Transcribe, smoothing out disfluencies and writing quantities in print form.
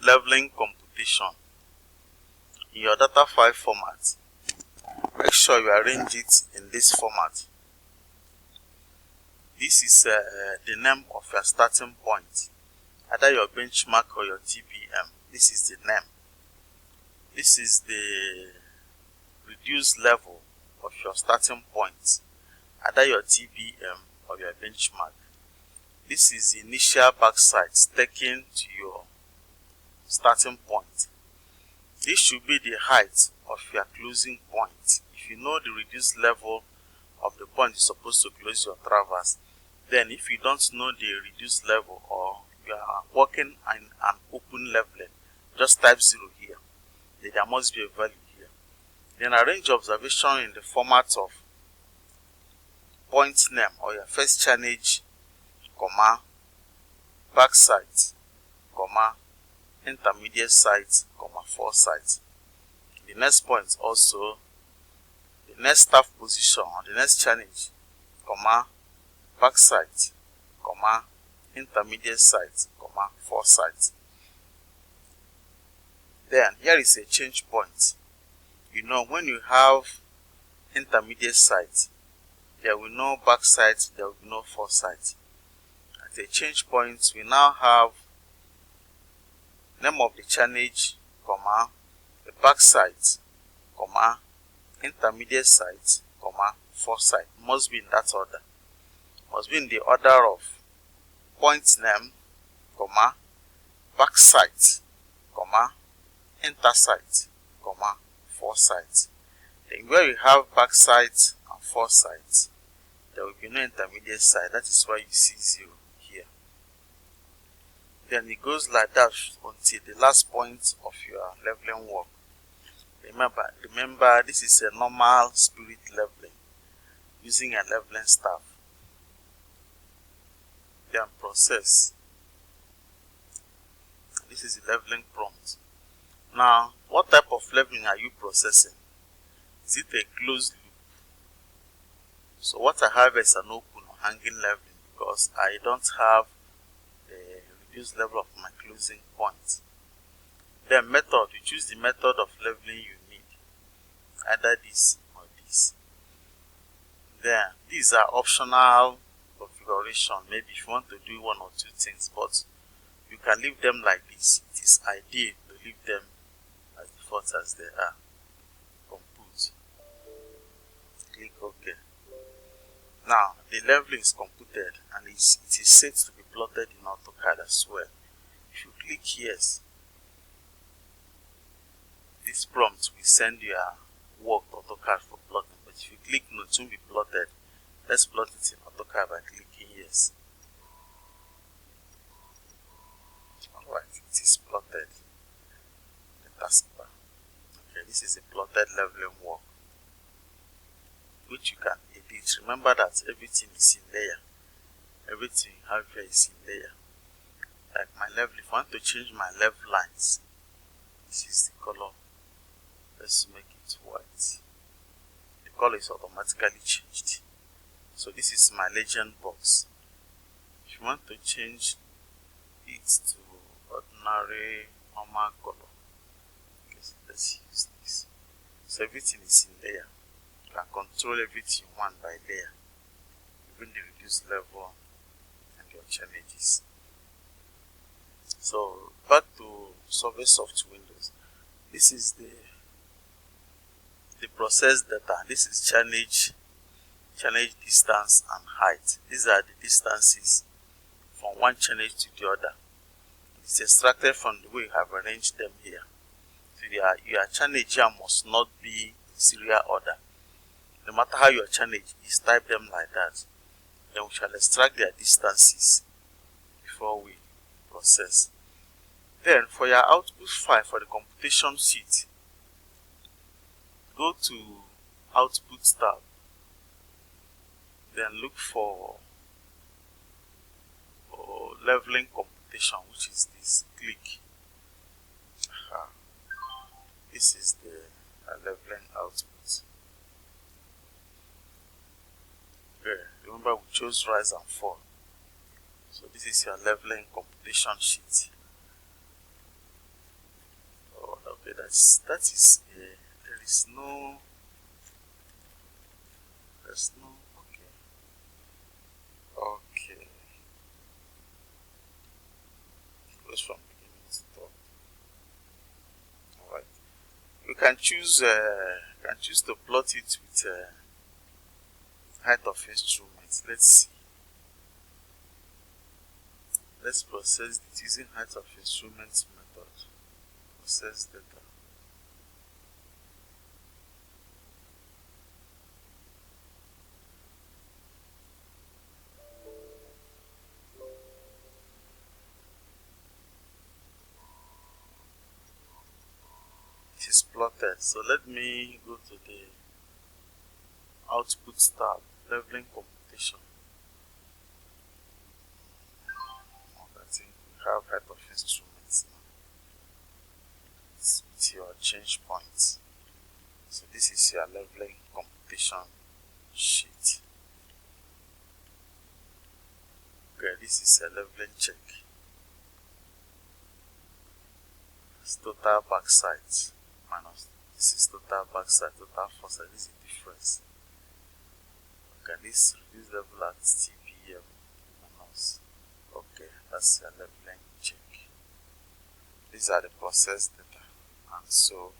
leveling computation in your data file format, make sure you arrange it in this format. This is the name of your starting point, either your benchmark or your TBM. This is the name. This is the reduced level of your starting point, either your TBM or your benchmark. This is the initial backsides taken to your starting point. This should be the height of your closing point. If you know the reduced level of the point you're supposed to close your traverse, then if you don't know the reduced level or you are working in an open leveling, just type 0 here. Then there must be a value here. Then arrange observation in the format of point name or your first challenge, comma, backside, comma, intermediate site, comma, foresight. The next point also, the next staff position or the next challenge, comma, backside, comma, intermediate site, comma, foresight. Then here is a change point. You know, when you have intermediate site, there will no backside, there will be no foresight. At a change point, we now have name of the challenge, comma, the backside, comma, intermediate site, comma, foresight. Must be in that order. Must be in the order of point name, comma, backside, comma, intersite, comma, foresight. Then where you have backside and foresight, there will be no intermediate site. That is why you see 0 here. Then it goes like that until the last point of your leveling work. Remember, this is a normal spirit leveling using a leveling staff. Then process. This is the leveling prompt. Now, what type of leveling are you processing? Is it a closed loop? So what I have is an open or hanging leveling because I don't have the reduced level of my closing point. Then method, you choose the method of leveling you need, either this or this. Then these are optional configuration. Maybe if you want to do 1 or 2 things, but you can leave them like this. It is ideal to leave them as default as they are. Compute. Click OK. Now the leveling is computed and it is set to be plotted in AutoCAD as well. If you click yes, this prompt will send your work to AutoCAD for plotting. But if you click no, it won't be plotted. Let's plot it in AutoCAD by clicking yes. Alright, it is plotted. The taskbar. Okay, this is a plotted leveling work, which you can edit. Remember that everything is in layer. Everything you have here is in layer. Like my level, if I want to change my level lines, this is the color. Let's make it white. The color is automatically changed. So this is my legend box. If you want to change it to ordinary normal color, let's use this. So everything is in layer. You can control everything you want by layer, even the reduced level and your challenges. So back to SurveySoft Windows. This is the process data. This is challenge distance and height. These are the distances from one challenge to the other. It's extracted from the way you have arranged them here. So your challenge here must not be serial order. No matter how your challenge is, type them like that. Then we shall extract their distances before we process. Then for your output file for the computation sheet, go to Output tab. Then look for leveling computation, which is this. Click. This is the leveling output. Okay. Remember we chose rise and fall. So this is your leveling computation sheet. Okay, that is there is no there's no okay. Okay. Close from beginning to top. Alright. You can choose to plot it with height of instruments. Let's see. Let's process it using height of instruments method. Process data. It is plotted. So let me go to the output tab, leveling computation. I think we have height of instruments now. It's with your change points. So this is your leveling computation sheet. Okay, this is a leveling check. It's total backside minus this is total backside, total foresight. This is the difference. Okay, this level at TPM minus. Okay, that's your leveling check. These are the processed data, and so